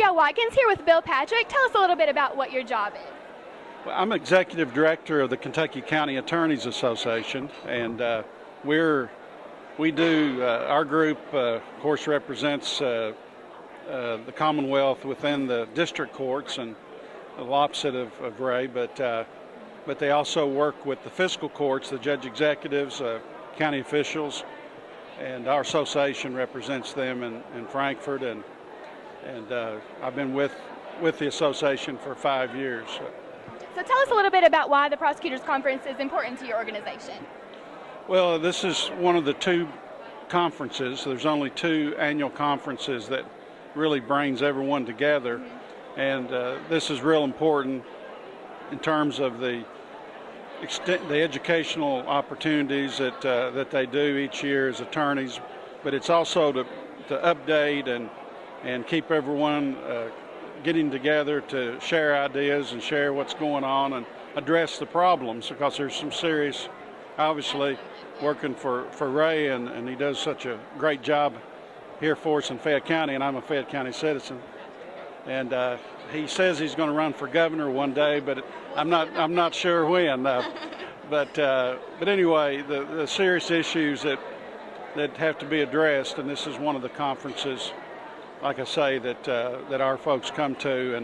Abigail Watkins here with Bill Patrick. Tell us a little bit about what your job is. Well, I'm executive director of the Kentucky County Attorneys Association, and our group, of course, represents the Commonwealth within the district courts, and the opposite of Ray, but they also work with the fiscal courts, the judge executives, county officials, and our association represents them in Frankfort, and I've been with the association for 5 years. So tell us a little bit about why the Prosecutors Conference is important to your organization. Well, this is one of the two conferences. There's only two annual conferences that really brings everyone together, and this is real important in terms of the educational opportunities that they do each year as attorneys, but it's also to update and keep everyone getting together to share ideas and share what's going on and address the problems, because there's some serious, obviously, working for Ray, and he does such a great job here for us in Fayette County, and I'm a Fayette County citizen. And he says he's going to run for governor one day, but I'm not sure when. But anyway, the serious issues that have to be addressed, and this is one of the conferences, like I say, that our folks come to,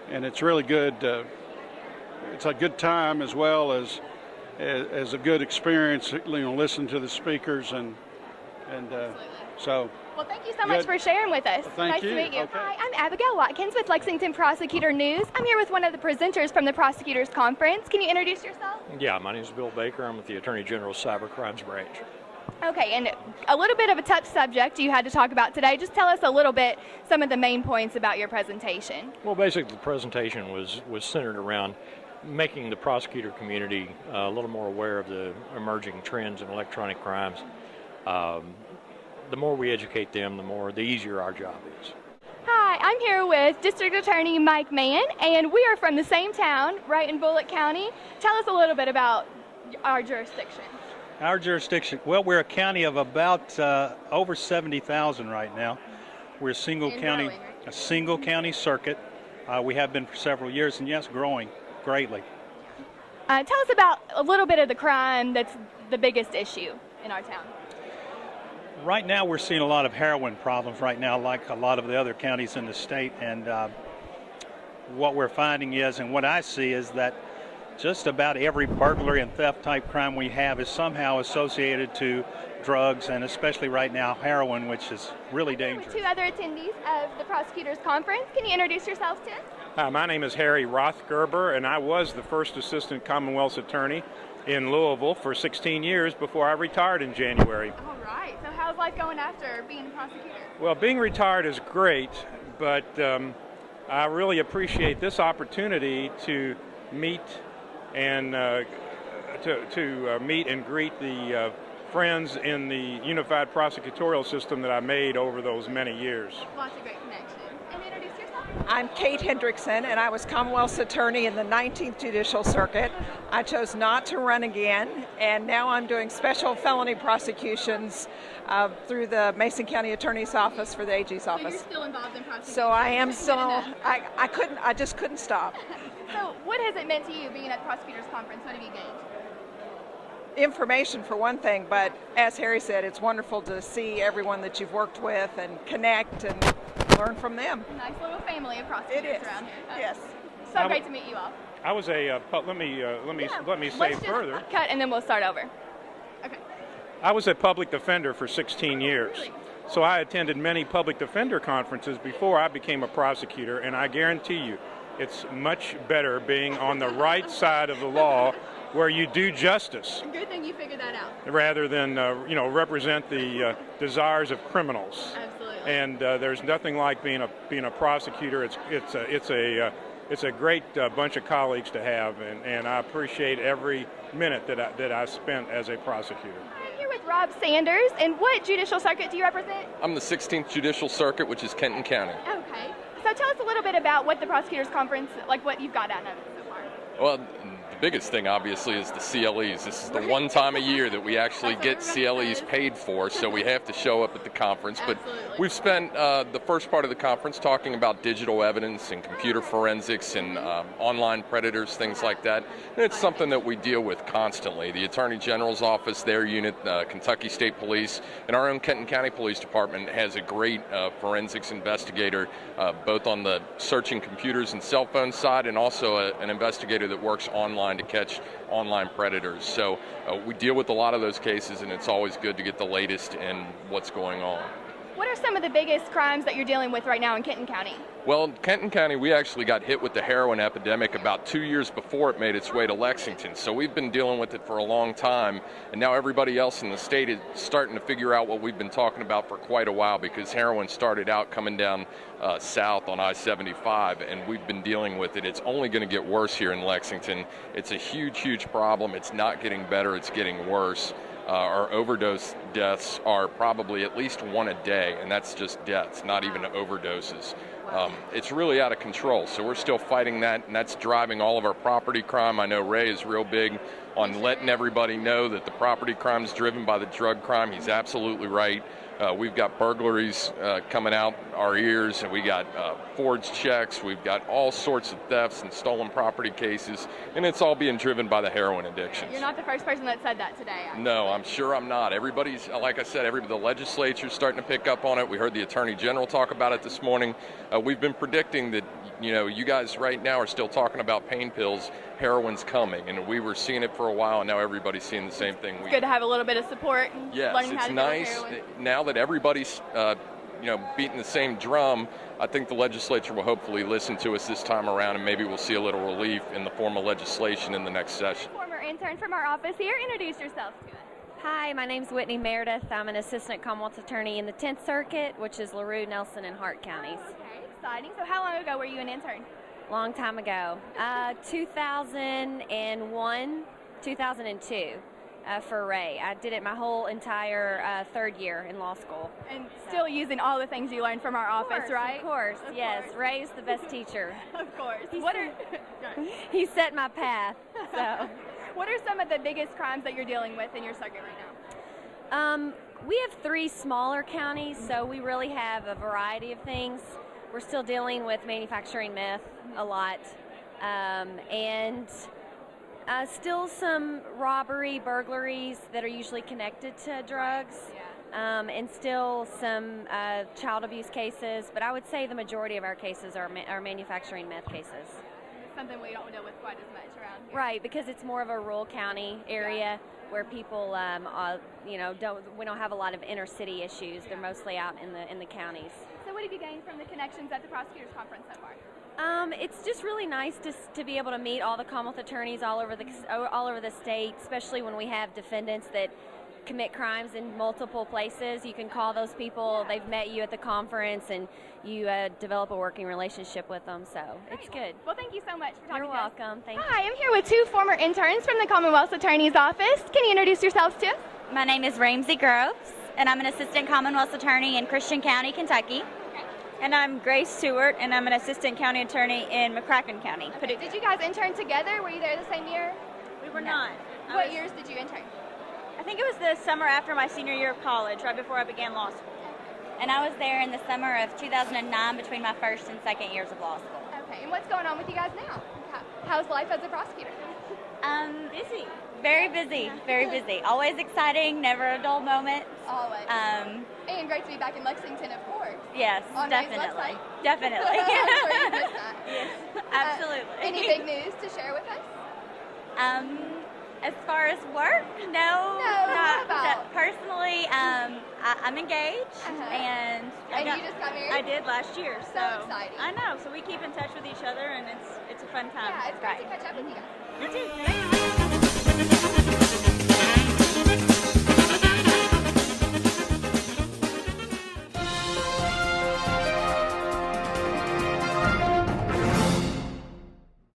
and it's really good. It's a good time as well as a good experience. Listen to the speakers and so. Well, thank you so much for sharing with us. Well, nice you. to meet you. Okay. Hi, I'm Abigail Watkins with Lexington Prosecutor News. I'm here with one of the presenters from the Prosecutors Conference. Can you introduce yourself? Yeah, my name is Bill Baker. I'm with the Attorney General's Cyber Crimes Branch. Okay, and a little bit of a tough subject you had to talk about today. Just tell us a little bit, some of the main points about your presentation. Well, basically the presentation was centered around making the prosecutor community a little more aware of the emerging trends in electronic crimes. The more we educate them, the easier our job is. Hi, I'm here with District Attorney Mike Mann, and we are from the same town, right in Bullitt County. Tell us a little bit about our jurisdiction. Our jurisdiction, well, we're a county of about over 70,000 right now. We're a single county circuit. We have been for several years, and yes, growing greatly. Tell us about a little bit of the crime that's the biggest issue in our town. Right now, we're seeing a lot of heroin problems right now, like a lot of the other counties in the state. And what we're finding is, and what I see is that just about every burglary and theft type crime we have is somehow associated to drugs, and especially right now heroin, which is really dangerous. Two other attendees of the Prosecutors Conference. Can you introduce yourselves to us? Hi, my name is Harry Rothgerber, and I was the first Assistant Commonwealth's Attorney in Louisville for 16 years before I retired in January. All right. So how's life going after being a prosecutor? Well, being retired is great, but I really appreciate this opportunity to meet and meet and greet the friends in the unified prosecutorial system that I made over those many years. Lots of great connections. And introduce yourself. I'm Kate Hendrickson, and I was Commonwealth's Attorney in the 19th Judicial Circuit. I chose not to run again, and now I'm doing special felony prosecutions through the Mason County Attorney's Office for the AG's office. So you're still involved in prosecution? So I am still. I just couldn't stop. So what has it meant to you being at the Prosecutors Conference? What have you gained? Information for one thing, but as Harry said, it's wonderful to see everyone that you've worked with and connect and learn from them. A nice little family of prosecutors around here. Yes. So great to meet you all. I was a let me say further. Cut and then we'll start over. Okay. I was a public defender for 16 years. Really? So I attended many public defender conferences before I became a prosecutor, and I guarantee you, it's much better being on the right side of the law where you do justice. Good thing you figured that out. Rather than represent the desires of criminals. Absolutely. And there's nothing like being a prosecutor. It's a great bunch of colleagues to have, and I appreciate every minute that I spent as a prosecutor. I'm here with Rob Sanders, and what judicial circuit do you represent? I'm the 16th Judicial Circuit, which is Kenton County. Okay. So tell us a little bit about what the Prosecutors Conference, like what you've got out of it so far. Well, the biggest thing, obviously, is the CLEs. This is the one time a year that we actually get CLEs paid for, so we have to show up at the conference. But we've spent the first part of the conference talking about digital evidence and computer forensics and online predators, things like that. And it's something that we deal with constantly. The Attorney General's office, their unit, Kentucky State Police, and our own Kenton County Police Department has a great forensics investigator, both on the searching computers and cell phone side, and also an investigator that works online to catch online predators. So we deal with a lot of those cases, and it's always good to get the latest in what's going on. What are some of the biggest crimes that you're dealing with right now in Kenton County? Well, in Kenton County, we actually got hit with the heroin epidemic about 2 years before it made its way to Lexington. So we've been dealing with it for a long time, and now everybody else in the state is starting to figure out what we've been talking about for quite a while, because heroin started out coming down south on I-75, and we've been dealing with it. It's only going to get worse here in Lexington. It's a huge, huge problem. It's not getting better, it's getting worse. Our overdose deaths are probably at least one a day, and that's just deaths, not even overdoses. It's really out of control, so we're still fighting that, and that's driving all of our property crime. I know Ray is real big on letting everybody know that the property crime is driven by the drug crime. He's absolutely right. We've got burglaries coming out our ears, and we got forged checks. We've got all sorts of thefts and stolen property cases, and it's all being driven by the heroin addictions. You're not the first person that said that today. Actually. No, I'm sure I'm not. Everybody's, like I said, the legislature's starting to pick up on it. We heard the Attorney General talk about it this morning. We've been predicting that, you guys right now are still talking about pain pills. Heroin's coming, and we were seeing it for a while, and now everybody's seeing the same thing. It's good to have a little bit of support. Yes, learning how it's to nice now that everybody's beating the same drum. I think the legislature will hopefully listen to us this time around, and maybe we'll see a little relief in the form of legislation in the next session. Former intern from our office here, introduce yourself to us. Hi, my name's Whitney Meredith. I'm an assistant Commonwealth attorney in the 10th Circuit, which is LaRue, Nelson, and Hart counties. Okay, exciting. So how long ago were you an intern? Long time ago, 2001, 2002 for Ray. I did it my whole entire third year in law school. And still using all the things you learned from our office, right? Of course, yes. Ray is the best teacher. Of course. He set my path. So, what are some of the biggest crimes that you're dealing with in your circuit right now? We have 3 smaller counties, so we really have a variety of things. We're still dealing with manufacturing meth a lot, and still some robbery, burglaries that are usually connected to drugs, and still some child abuse cases, but I would say the majority of our cases are manufacturing meth cases. Something we don't deal with quite as much around here. Right, because it's more of a rural county area where people, we don't have a lot of inner city issues. They're mostly out in the counties. So what have you gained from the connections at the Prosecutors Conference so far? It's just really nice to be able to meet all the Commonwealth attorneys all over the state, especially when we have defendants that commit crimes in multiple places. You can call those people. They've met you at the conference, and you develop a working relationship with them. So it's good. Well, thank you so much for talking to us. You're welcome. Thank you. Hi, I'm here with 2 former interns from the Commonwealth Attorney's Office. Can you introduce yourselves to us? My name is Ramsey Groves, and I'm an assistant Commonwealth attorney in Christian County, Kentucky. And I'm Grace Stewart, and I'm an assistant county attorney in McCracken County. Okay. Did you guys intern together? Were you there the same year? We were not. What years did you intern? I think it was the summer after my senior year of college, right before I began law school. And I was there in the summer of 2009 between my first and second years of law school. Okay, and what's going on with you guys now? How's life as a prosecutor? Busy. Very busy, very busy. Always exciting, never a dull moment. Always. And great to be back in Lexington, of course. Yes, on definitely. Definitely. I'm sure you missed that. Yes, absolutely. Any big news to share with us? As far as work, no, not about. Personally, I'm engaged, and you just got married? I did last year, so exciting. I know. So we keep in touch with each other, and it's a fun time. Yeah, it's great to catch up with you guys. You too.